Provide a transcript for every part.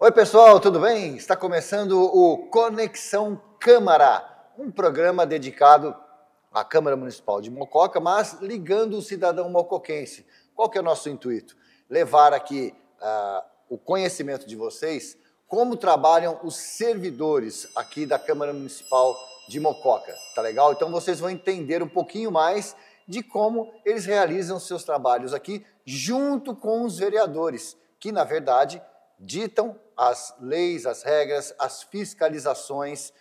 Oi pessoal, tudo bem? Está começando o Conexão Câmara, um programa dedicado à Câmara Municipal de Mococa, mas ligando o cidadão mocoquense. Qual que é o nosso intuito? Levar aqui o conhecimento de vocês, como trabalham os servidores aqui da Câmara Municipal de Mococa, tá legal? Então vocês vão entender um pouquinho mais de como eles realizam seus trabalhos aqui junto com os vereadores, que na verdade ditam as leis, as regras, as fiscalizações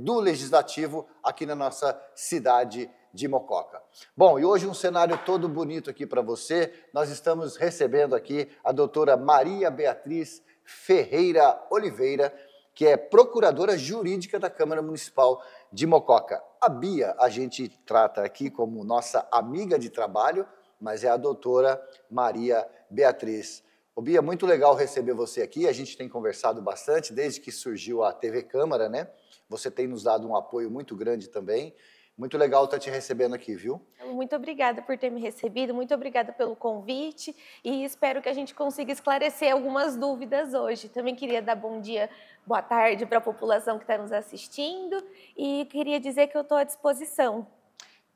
do Legislativo aqui na nossa cidade de Mococa. Bom, e hoje um cenário todo bonito aqui para você. Nós estamos recebendo aqui a doutora Maria Beatriz Ferreira Oliveira, que é procuradora jurídica da Câmara Municipal de Mococa. A Bia a gente trata aqui como nossa amiga de trabalho, mas é a doutora Maria Beatriz. Ô Bia, muito legal receber você aqui, a gente tem conversado bastante desde que surgiu a TV Câmara, né? Você tem nos dado um apoio muito grande também. Muito legal estar te recebendo aqui, viu? Muito obrigada por ter me recebido, muito obrigada pelo convite e espero que a gente consiga esclarecer algumas dúvidas hoje. Também queria dar bom dia, boa tarde para a população que está nos assistindo e queria dizer que eu estou à disposição.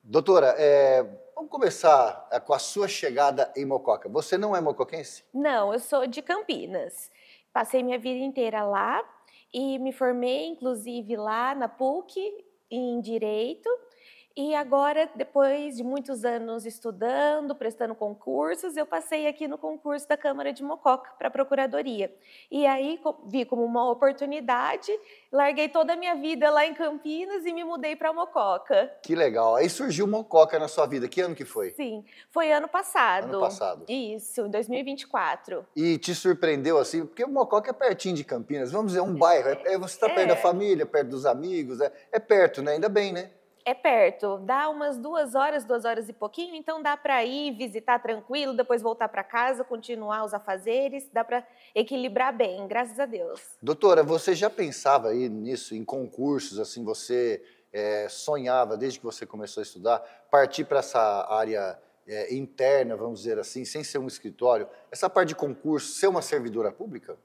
Doutora, vamos começar com a sua chegada em Mococa. Você não é mocoquense? Não, eu sou de Campinas. Passei minha vida inteira lá e me formei, inclusive, lá na PUC, em Direito. E agora, depois de muitos anos estudando, prestando concursos, eu passei aqui no concurso da Câmara de Mococa para a Procuradoria. E aí vi como uma oportunidade, larguei toda a minha vida lá em Campinas e me mudei para Mococa. Que legal. Aí surgiu Mococa na sua vida. Que ano que foi? Sim, foi ano passado. Ano passado. Isso, em 2024. E te surpreendeu assim? Porque o Mococa é pertinho de Campinas, vamos dizer, um bairro. Você está perto da família, perto dos amigos, é perto, né? Ainda bem, né? É perto, dá umas 2 horas e pouquinho, então dá para ir visitar tranquilo, depois voltar para casa, continuar os afazeres, dá para equilibrar bem, graças a Deus. Doutora, você já pensava aí nisso, em concursos, assim, você sonhava desde que você começou a estudar, partir para essa área interna, vamos dizer assim, sem ser um escritório, essa parte de concurso, ser uma servidora pública?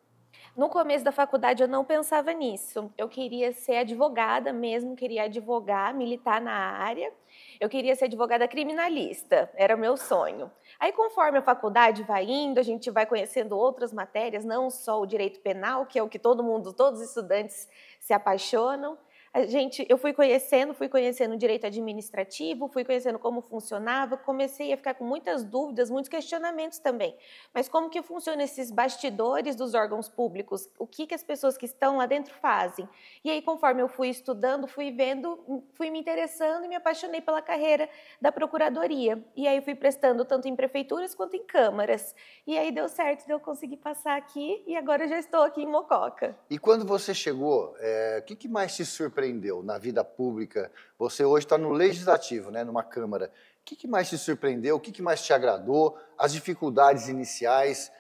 No começo da faculdade eu não pensava nisso. Eu queria ser advogada mesmo, queria advogar, militar na área. Eu queria ser advogada criminalista, era o meu sonho. Aí conforme a faculdade vai indo, a gente vai conhecendo outras matérias, não só o direito penal, que é o que todos os estudantes se apaixonam. Eu fui conhecendo o direito administrativo, fui conhecendo como funcionava, comecei a ficar com muitas dúvidas, muitos questionamentos também. Mas como que funcionam esses bastidores dos órgãos públicos? O que as pessoas que estão lá dentro fazem? E aí, conforme eu fui estudando, fui vendo, fui me interessando e me apaixonei pela carreira da procuradoria. E aí fui prestando tanto em prefeituras quanto em câmaras. E aí deu certo, eu consegui passar aqui e agora eu já estou aqui em Mococa. E quando você chegou, o que mais te surpreendeu na vida pública? Você hoje está no Legislativo, né, numa Câmara. O que mais te surpreendeu? O que mais te agradou? As dificuldades iniciais?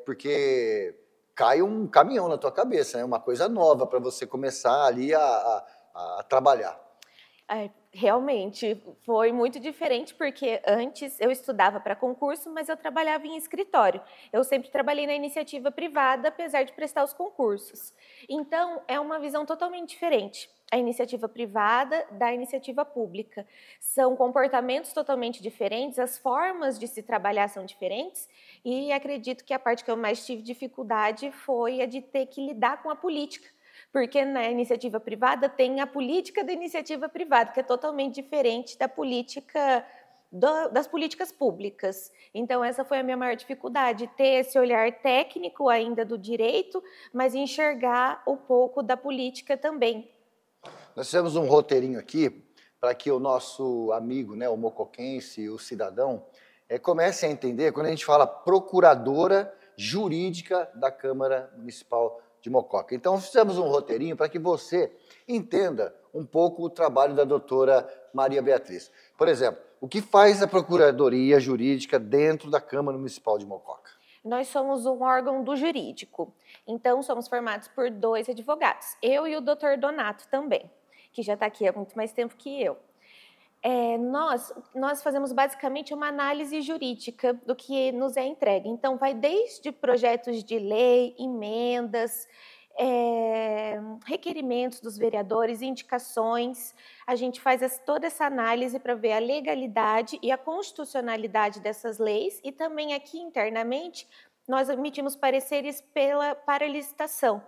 Porque cai um caminhão na tua cabeça, é né? Uma coisa nova para você começar ali a trabalhar. Realmente, foi muito diferente, porque antes eu estudava para concurso, mas eu trabalhava em escritório. Eu sempre trabalhei na iniciativa privada, apesar de prestar os concursos. Então, é uma visão totalmente diferente. A iniciativa privada da iniciativa pública. São comportamentos totalmente diferentes, as formas de se trabalhar são diferentes, e acredito que a parte que eu mais tive dificuldade foi a de ter que lidar com a política. Porque na iniciativa privada tem a política da iniciativa privada, que é totalmente diferente da política das políticas públicas. Então, essa foi a minha maior dificuldade, ter esse olhar técnico ainda do direito, mas enxergar um pouco da política também. Nós fizemos um roteirinho aqui para que o nosso amigo, né, o mocoquense, o cidadão, comece a entender quando a gente fala procuradora jurídica da Câmara Municipal de Mococa. Então, fizemos um roteirinho para que você entenda um pouco o trabalho da doutora Maria Beatriz. Por exemplo, o que faz a Procuradoria Jurídica dentro da Câmara Municipal de Mococa? Nós somos um órgão do jurídico, então somos formados por 2 advogados, eu e o doutor Donato também, que já está aqui há muito mais tempo que eu. Nós fazemos basicamente uma análise jurídica do que nos é entregue. Então, vai desde projetos de lei, emendas, requerimentos dos vereadores, indicações. A gente faz toda essa análise para ver a legalidade e a constitucionalidade dessas leis e também aqui internamente nós emitimos pareceres para licitação.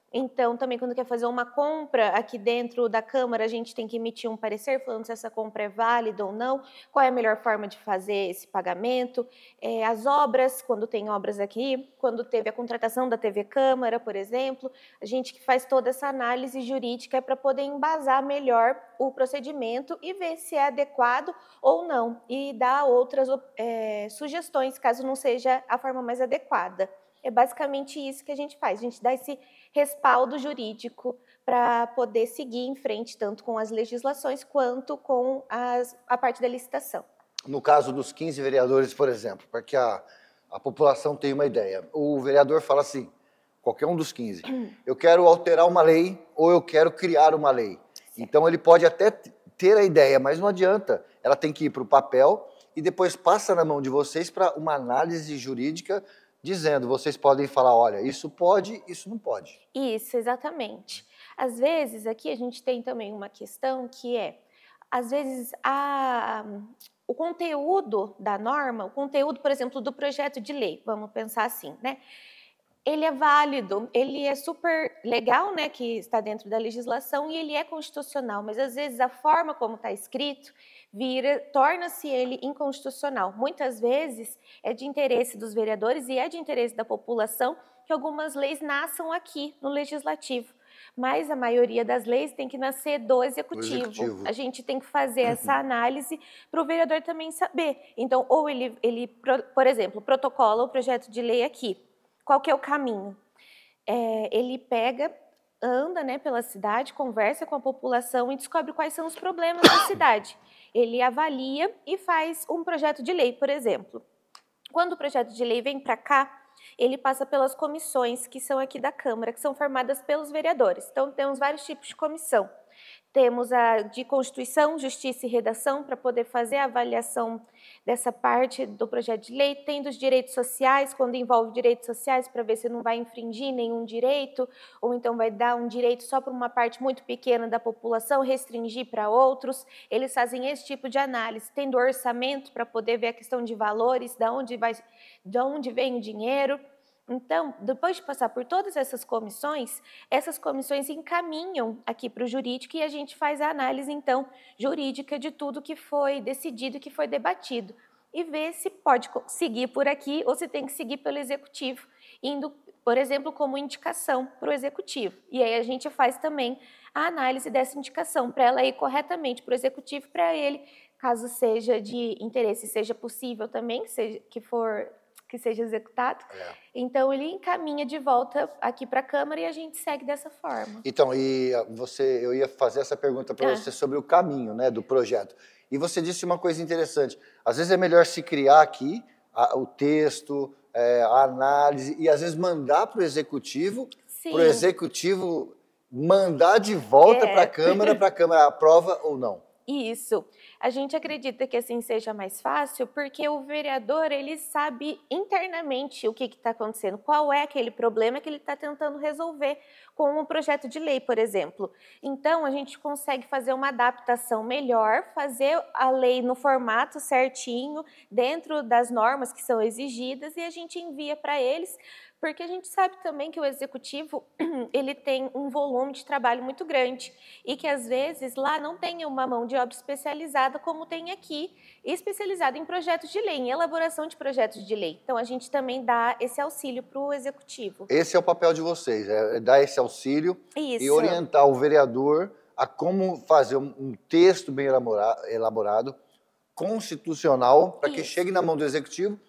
Então, também quando quer fazer uma compra aqui dentro da Câmara, a gente tem que emitir um parecer falando se essa compra é válida ou não, qual é a melhor forma de fazer esse pagamento, as obras, quando tem obras aqui, quando teve a contratação da TV Câmara, por exemplo, a gente que faz toda essa análise jurídica para poder embasar melhor o procedimento e ver se é adequado ou não, e dar outras sugestões, caso não seja a forma mais adequada. É basicamente isso que a gente faz, a gente dá esse respaldo jurídico para poder seguir em frente, tanto com as legislações quanto com a parte da licitação. No caso dos 15 vereadores, por exemplo, para que a população tenha uma ideia, o vereador fala assim, qualquer um dos 15, eu quero alterar uma lei ou eu quero criar uma lei. Então ele pode até ter a ideia, mas não adianta, ela tem que ir para o papel e depois passa na mão de vocês para uma análise jurídica dizendo, vocês podem falar, olha, isso pode, isso não pode. Isso, exatamente. Às vezes, aqui a gente tem também uma questão que às vezes, o conteúdo da norma, o conteúdo, por exemplo, do projeto de lei, vamos pensar assim, né? Ele é válido, ele é super legal, né, que está dentro da legislação e ele é constitucional, mas às vezes a forma como está escrito torna-se ele inconstitucional. Muitas vezes é de interesse dos vereadores e é de interesse da população que algumas leis nasçam aqui no legislativo, mas a maioria das leis tem que nascer do executivo. A gente tem que fazer essa análise para o vereador também saber. Então, ou ele, por exemplo, protocola o projeto de lei aqui. Qual que é o caminho? Ele anda, né, pela cidade, conversa com a população e descobre quais são os problemas da cidade. Ele avalia e faz um projeto de lei, por exemplo. Quando o projeto de lei vem para cá, ele passa pelas comissões que são aqui da Câmara, que são formadas pelos vereadores. Então, temos vários tipos de comissão. Temos a de Constituição, Justiça e Redação, para poder fazer a avaliação dessa parte do projeto de lei. Tem dos direitos sociais, quando envolve direitos sociais, para ver se não vai infringir nenhum direito, ou então vai dar um direito só para uma parte muito pequena da população, restringir para outros. Eles fazem esse tipo de análise. Tem do orçamento, para poder ver a questão de valores, de onde vem o dinheiro. Então, depois de passar por todas essas comissões encaminham aqui para o jurídico e a gente faz a análise, então, jurídica de tudo que foi decidido e que foi debatido. E ver se pode seguir por aqui ou se tem que seguir pelo executivo, indo, por exemplo, como indicação para o executivo. E aí a gente faz também a análise dessa indicação para ela ir corretamente para o executivo, para ele, caso seja de interesse, seja possível também, que seja executado. Então, ele encaminha de volta aqui para a Câmara e a gente segue dessa forma. Então, eu ia fazer essa pergunta para você sobre o caminho, né, do projeto. E você disse uma coisa interessante. Às vezes é melhor se criar aqui o texto, a análise, e às vezes mandar para o executivo mandar de volta para a Câmara aprova ou não. Isso. A gente acredita que assim seja mais fácil porque o vereador, ele sabe internamente o que está acontecendo, qual é aquele problema que ele está tentando resolver com o projeto de lei, por exemplo. Então, a gente consegue fazer uma adaptação melhor, fazer a lei no formato certinho, dentro das normas que são exigidas, e a gente envia para eles, porque a gente sabe também que o executivo ele tem um volume de trabalho muito grande e que às vezes lá não tem uma mão de obra especializada como tem aqui, especializada em projetos de lei, em elaboração de projetos de lei. Então a gente também dá esse auxílio para o executivo. Esse é o papel de vocês, é dar esse auxílio e orientar o vereador a como fazer um texto bem elaborado, constitucional, para que chegue na mão do executivo,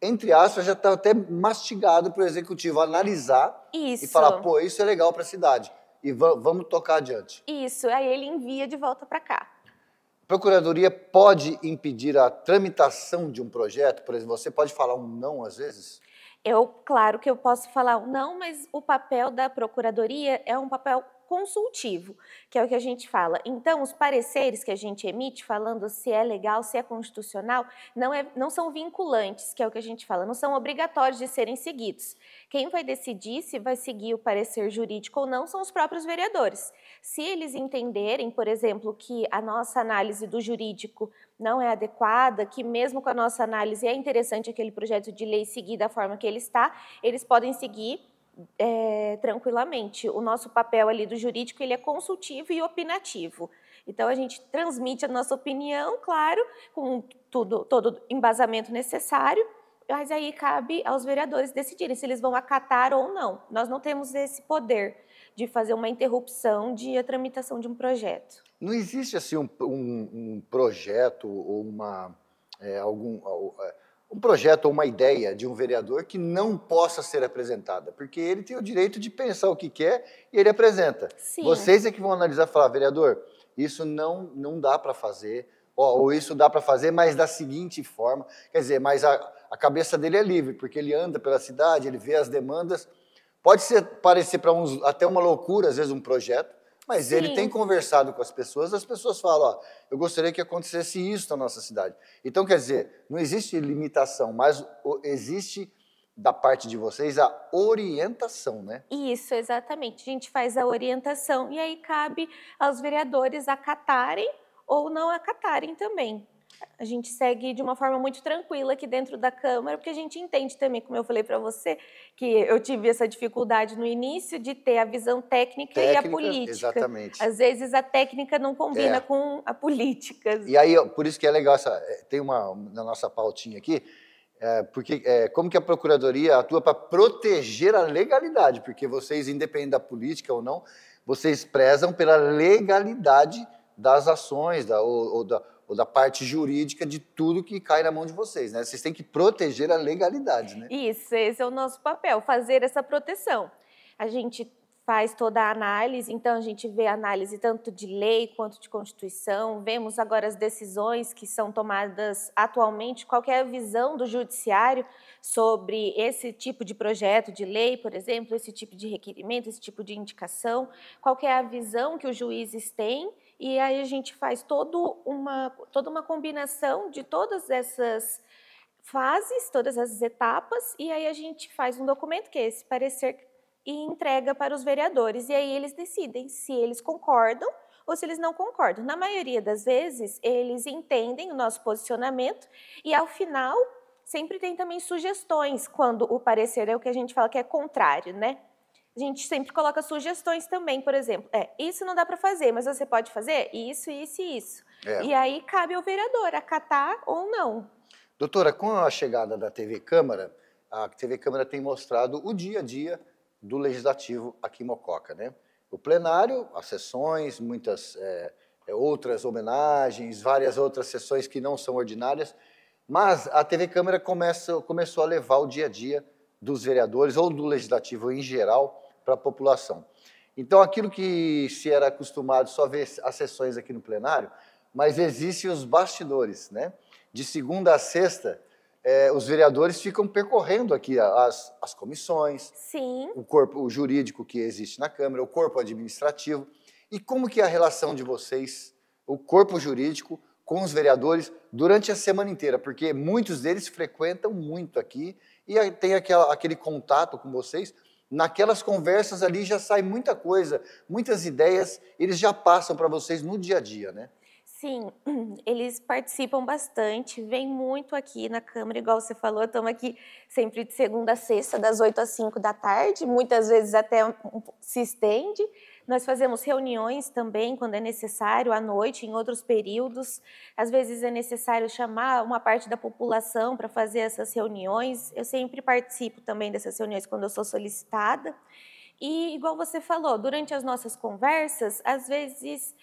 entre aspas, já está até mastigado para o executivo analisar e falar, pô, isso é legal para a cidade e vamos tocar adiante. Isso, aí ele envia de volta para cá. Procuradoria pode impedir a tramitação de um projeto? Por exemplo, você pode falar um não às vezes? Claro que eu posso falar um não, mas o papel da Procuradoria é um papel consultivo, que é o que a gente fala. Então, os pareceres que a gente emite, falando se é legal, se é constitucional, não são vinculantes, que é o que a gente fala, não são obrigatórios de serem seguidos. Quem vai decidir se vai seguir o parecer jurídico ou não são os próprios vereadores. Se eles entenderem, por exemplo, que a nossa análise do jurídico não é adequada, que mesmo com a nossa análise é interessante aquele projeto de lei seguir da forma que ele está, eles podem seguir tranquilamente. O nosso papel ali do jurídico ele é consultivo e opinativo. Então, a gente transmite a nossa opinião, claro, com todo o embasamento necessário, mas aí cabe aos vereadores decidirem se eles vão acatar ou não. Nós não temos esse poder de fazer uma interrupção de tramitação de um projeto. Não existe assim um projeto ou um projeto ou uma ideia de um vereador que não possa ser apresentada, porque ele tem o direito de pensar o que quer e ele apresenta. Sim. Vocês é que vão analisar e falar, vereador, isso não dá para fazer, ou isso dá para fazer, mas da seguinte forma. Quer dizer, mas a cabeça dele é livre, porque ele anda pela cidade, ele vê as demandas. Pode parecer para uns até uma loucura, às vezes, um projeto, mas Sim. ele tem conversado com as pessoas falam, ó, eu gostaria que acontecesse isso na nossa cidade. Então, quer dizer, não existe limitação, mas existe, da parte de vocês, a orientação, né? Isso, exatamente. A gente faz a orientação e aí cabe aos vereadores acatarem ou não acatarem também. A gente segue de uma forma muito tranquila aqui dentro da Câmara, porque a gente entende também, como eu falei para você, que eu tive essa dificuldade no início de ter a visão técnica e a política. Exatamente. Às vezes a técnica não combina com a política. E aí, por isso que é legal, tem na nossa pautinha aqui, porque como que a Procuradoria atua para proteger a legalidade, porque vocês, independente da política ou não, vocês prezam pela legalidade das ações, ou da parte jurídica de tudo que cai na mão de vocês, né? Vocês têm que proteger a legalidade, né? Isso, esse é o nosso papel, fazer essa proteção. A gente faz toda a análise, então a gente vê a análise tanto de lei quanto de Constituição, vemos agora as decisões que são tomadas atualmente, qual que é a visão do judiciário sobre esse tipo de projeto de lei, por exemplo, esse tipo de requerimento, esse tipo de indicação, qual que é a visão que os juízes têm, e aí a gente faz toda uma combinação de todas essas fases, todas as etapas, e aí a gente faz um documento, que é esse parecer, e entrega para os vereadores. E aí eles decidem se eles concordam ou se eles não concordam. Na maioria das vezes, eles entendem o nosso posicionamento e, ao final, sempre tem também sugestões, quando o parecer é o que a gente fala que é contrário, né? A gente sempre coloca sugestões também, por exemplo, isso não dá para fazer, mas você pode fazer isso, isso e isso. E aí cabe ao vereador acatar ou não. Doutora, com a chegada da TV Câmara, a TV Câmara tem mostrado o dia a dia do Legislativo aqui em Mococa, né? O plenário, as sessões, muitas outras homenagens, várias outras sessões que não são ordinárias, mas a TV Câmara começou a levar o dia a dia dos vereadores ou do Legislativo em geral para a população. Então, aquilo que se era acostumado só ver as sessões aqui no plenário, mas existem os bastidores, né? De segunda a sexta, os vereadores ficam percorrendo aqui as comissões, Sim. o corpo jurídico que existe na Câmara, o corpo administrativo. E como que é a relação de vocês, o corpo jurídico, com os vereadores durante a semana inteira? Porque muitos deles frequentam muito aqui e tem aquele contato com vocês. Naquelas conversas ali já sai muita coisa, muitas ideias, eles já passam para vocês no dia a dia, né? Sim, eles participam bastante, vêm muito aqui na Câmara, igual você falou, estamos aqui sempre de segunda a sexta, das 8 às 5 da tarde, muitas vezes até se estende. Nós fazemos reuniões também, quando é necessário, à noite, em outros períodos. Às vezes é necessário chamar uma parte da população para fazer essas reuniões. Eu sempre participo também dessas reuniões quando eu sou solicitada. E, igual você falou, durante as nossas conversas, às vezes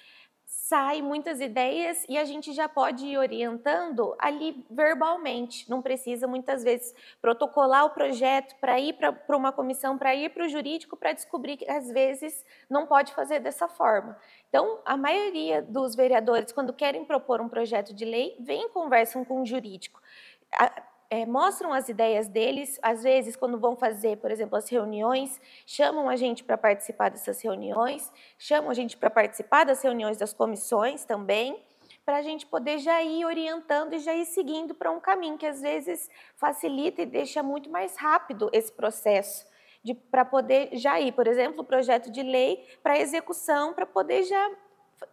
saem muitas ideias e a gente já pode ir orientando ali verbalmente. Não precisa, muitas vezes, protocolar o projeto para ir para uma comissão, para ir para o jurídico, para descobrir que, às vezes, não pode fazer dessa forma. Então, a maioria dos vereadores, quando querem propor um projeto de lei, vem e conversam com o jurídico. mostram as ideias deles, às vezes quando vão fazer, por exemplo, as reuniões, chamam a gente para participar dessas reuniões, chamam a gente para participar das reuniões das comissões também, para a gente poder já ir orientando e já ir seguindo para um caminho que às vezes facilita e deixa muito mais rápido esse processo, para poder já ir, por exemplo, o projeto de lei para execução, para poder já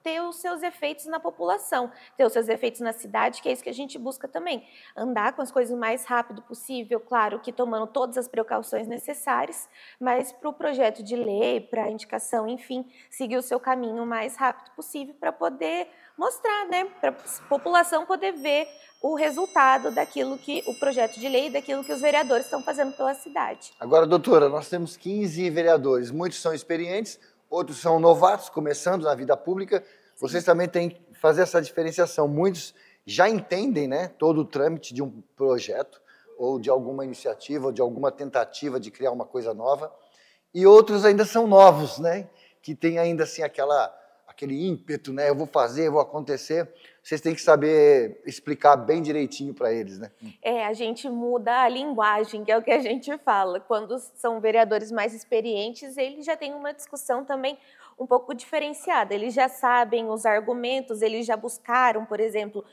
ter os seus efeitos na população, ter os seus efeitos na cidade, que é isso que a gente busca também. Andar com as coisas o mais rápido possível, claro que tomando todas as precauções necessárias, mas para o projeto de lei, para a indicação, enfim, seguir o seu caminho o mais rápido possível para poder mostrar, né, para a população poder ver o resultado daquilo que o projeto de lei, daquilo que os vereadores estão fazendo pela cidade. Agora, doutora, nós temos 15 vereadores, muitos são experientes, outros são novatos, começando na vida pública. Vocês também têm que fazer essa diferenciação. Muitos já entendem, né, todo o trâmite de um projeto, ou de alguma iniciativa, ou de alguma tentativa de criar uma coisa nova. E outros ainda são novos, né, que têm ainda assim aquele ímpeto, né, eu vou fazer, eu vou acontecer. Vocês têm que saber explicar bem direitinho para eles, né? A gente muda a linguagem, que é o que a gente fala. Quando são vereadores mais experientes, eles já têm uma discussão também um pouco diferenciada. Eles já sabem os argumentos, eles já buscaram, por exemplo,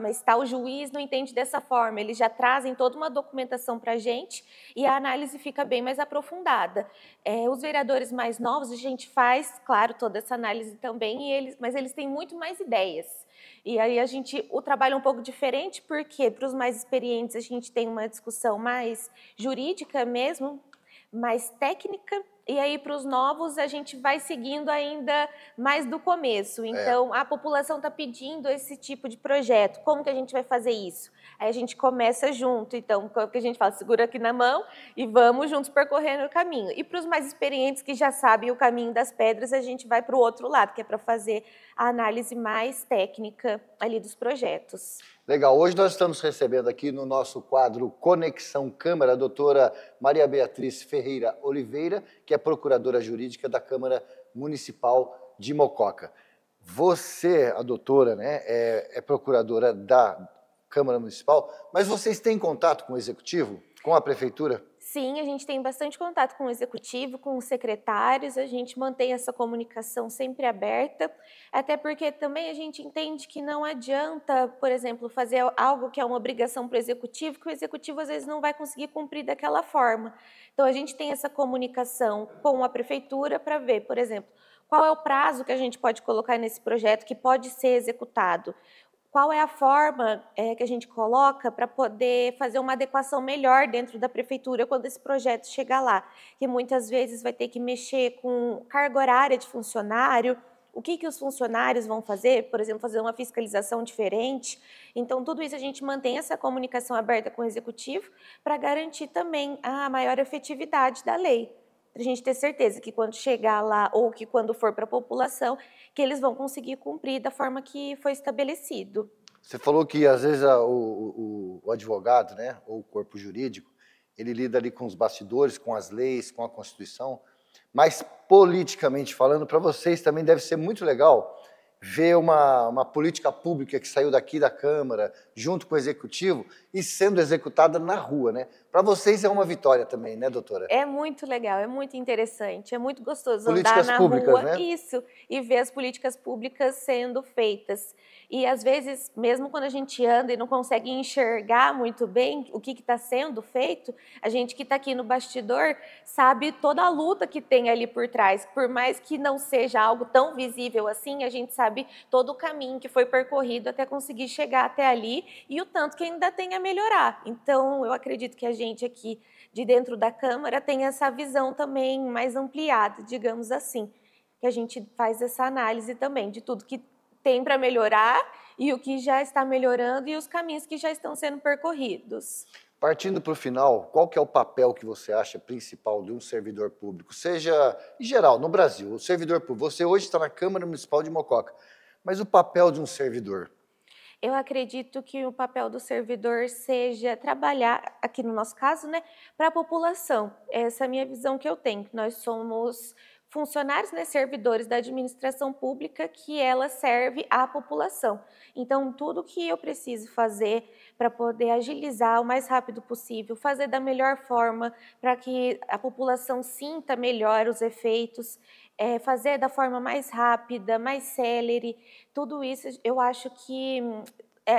mas tal juiz não entende dessa forma. Eles já trazem toda uma documentação para a gente e a análise fica bem mais aprofundada. Os vereadores mais novos, a gente faz, claro, toda essa análise também, mas eles têm muito mais ideias. E aí o trabalho é um pouco diferente, porque para os mais experientes a gente tem uma discussão mais jurídica mesmo, mais técnica, e aí para os novos a gente vai seguindo ainda mais do começo. Então, a população está pedindo esse tipo de projeto, como que a gente vai fazer isso? Aí a gente começa junto, então, o que a gente fala, segura aqui na mão e vamos juntos percorrendo o caminho. E para os mais experientes que já sabem o caminho das pedras, a gente vai para o outro lado, que é para fazer a análise mais técnica ali dos projetos. Legal, hoje nós estamos recebendo aqui no nosso quadro Conexão Câmara a doutora Maria Beatriz Ferreira Oliveira, que é procuradora jurídica da Câmara Municipal de Mococa. Você, a doutora, né, é procuradora da Câmara Municipal, mas vocês têm contato com o Executivo, com a Prefeitura? Sim, a gente tem bastante contato com o executivo, com os secretários, a gente mantém essa comunicação sempre aberta, até porque também a gente entende que não adianta, por exemplo, fazer algo que é uma obrigação para o executivo, que o executivo às vezes não vai conseguir cumprir daquela forma. Então a gente tem essa comunicação com a prefeitura para ver, por exemplo, qual é o prazo que a gente pode colocar nesse projeto que pode ser executado. Qual é a forma que a gente coloca para poder fazer uma adequação melhor dentro da prefeitura quando esse projeto chegar lá? Que muitas vezes vai ter que mexer com carga horária de funcionário, o que os funcionários vão fazer, por exemplo, fazer uma fiscalização diferente. Então, tudo isso a gente mantém essa comunicação aberta com o executivo para garantir também a maior efetividade da lei. Para a gente ter certeza que quando chegar lá ou que quando for para a população, que eles vão conseguir cumprir da forma que foi estabelecido. Você falou que às vezes o advogado, né, ou o corpo jurídico, ele lida ali com os bastidores, com as leis, com a Constituição, mas politicamente falando, para vocês também deve ser muito legal ver uma política pública que saiu daqui da Câmara, junto com o Executivo, e sendo executada na rua, né? Para vocês é uma vitória também, né, doutora? É muito legal, é muito interessante, é muito gostoso Políticas andar na públicas, rua, né? isso, e ver as políticas públicas sendo feitas. E às vezes, mesmo quando a gente anda e não consegue enxergar muito bem o que está sendo feito, a gente que está aqui no bastidor sabe toda a luta que tem ali por trás. Por mais que não seja algo tão visível assim, a gente sabe todo o caminho que foi percorrido até conseguir chegar até ali e o tanto que ainda tem a melhorar. Então, eu acredito que a gente aqui de dentro da Câmara tem essa visão também mais ampliada, digamos assim, que a gente faz essa análise também de tudo que tem para melhorar e o que já está melhorando e os caminhos que já estão sendo percorridos. Partindo para o final, qual que é o papel que você acha principal de um servidor público? Seja, em geral, no Brasil, o servidor público, você hoje está na Câmara Municipal de Mococa, mas o papel de um servidor? Eu acredito que o papel do servidor seja trabalhar, aqui no nosso caso, né, para a população. Essa é a minha visão que eu tenho. Nós somos funcionários, né, servidores da administração pública, que ela serve à população. Então, tudo que eu preciso fazer para poder agilizar o mais rápido possível, fazer da melhor forma para que a população sinta melhor os efeitos, fazer da forma mais rápida, mais célere, tudo isso eu acho que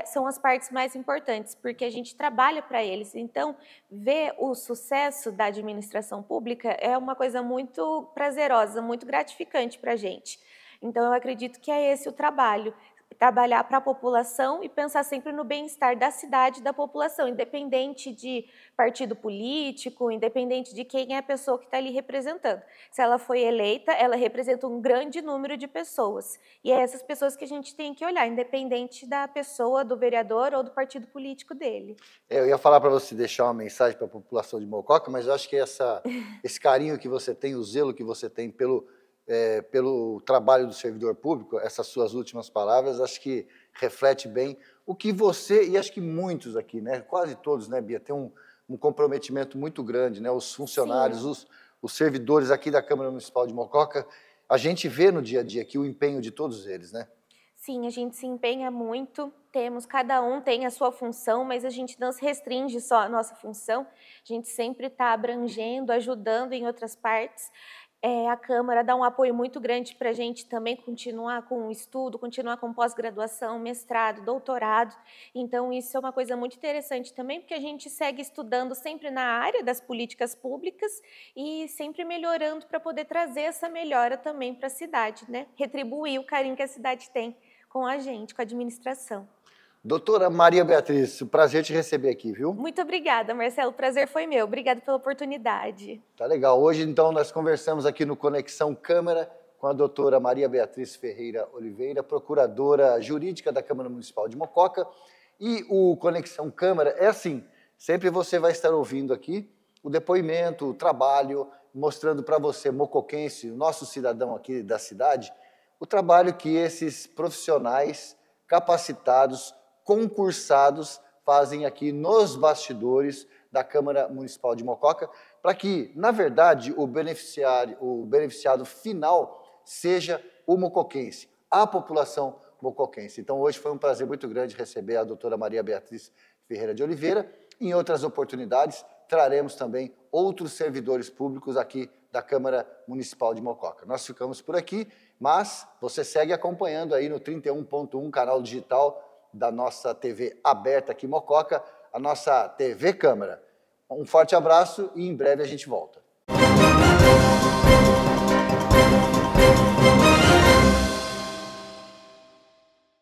são as partes mais importantes, porque a gente trabalha para eles. Então, ver o sucesso da administração pública é uma coisa muito prazerosa, muito gratificante para a gente. Então, eu acredito que é esse o trabalho. Trabalhar para a população e pensar sempre no bem-estar da cidade e da população, independente de partido político, independente de quem é a pessoa que está ali representando. Se ela foi eleita, ela representa um grande número de pessoas. E é essas pessoas que a gente tem que olhar, independente da pessoa, do vereador ou do partido político dele. Eu ia falar para você deixar uma mensagem para a população de Mococa, mas eu acho que esse carinho que você tem, o zelo que você tem pelo trabalho do servidor público, essas suas últimas palavras, acho que reflete bem o que você, e acho que muitos aqui, né, quase todos, né, Bia, tem um comprometimento muito grande, né, os funcionários, os servidores aqui da Câmara Municipal de Mococa, a gente vê no dia a dia aqui o empenho de todos eles, né? Sim, a gente se empenha muito, cada um tem a sua função, mas a gente não se restringe só à nossa função, a gente sempre está abrangendo, ajudando em outras partes. A Câmara dá um apoio muito grande para a gente também continuar com o estudo, continuar com pós-graduação, mestrado, doutorado. Então, isso é uma coisa muito interessante também, porque a gente segue estudando sempre na área das políticas públicas e sempre melhorando para poder trazer essa melhora também para a cidade, né? Retribuir o carinho que a cidade tem com a gente, com a administração. Doutora Maria Beatriz, prazer te receber aqui, viu? Muito obrigada, Marcelo, o prazer foi meu. Obrigada pela oportunidade. Tá legal. Hoje, então, nós conversamos aqui no Conexão Câmara com a doutora Maria Beatriz Ferreira Oliveira, procuradora jurídica da Câmara Municipal de Mococa. E o Conexão Câmara é assim, sempre você vai estar ouvindo aqui o depoimento, o trabalho, mostrando para você, mocoquense, o nosso cidadão aqui da cidade, o trabalho que esses profissionais capacitados, concursados, fazem aqui nos bastidores da Câmara Municipal de Mococa, para que, na verdade, o beneficiado final seja o mocoquense, a população mocoquense. Então, hoje foi um prazer muito grande receber a doutora Maria Beatriz Ferreira de Oliveira. Em outras oportunidades, traremos também outros servidores públicos aqui da Câmara Municipal de Mococa. Nós ficamos por aqui, mas você segue acompanhando aí no 31.1, canal digital da nossa TV aberta aqui em Mococa, a nossa TV Câmara. Um forte abraço e em breve a gente volta.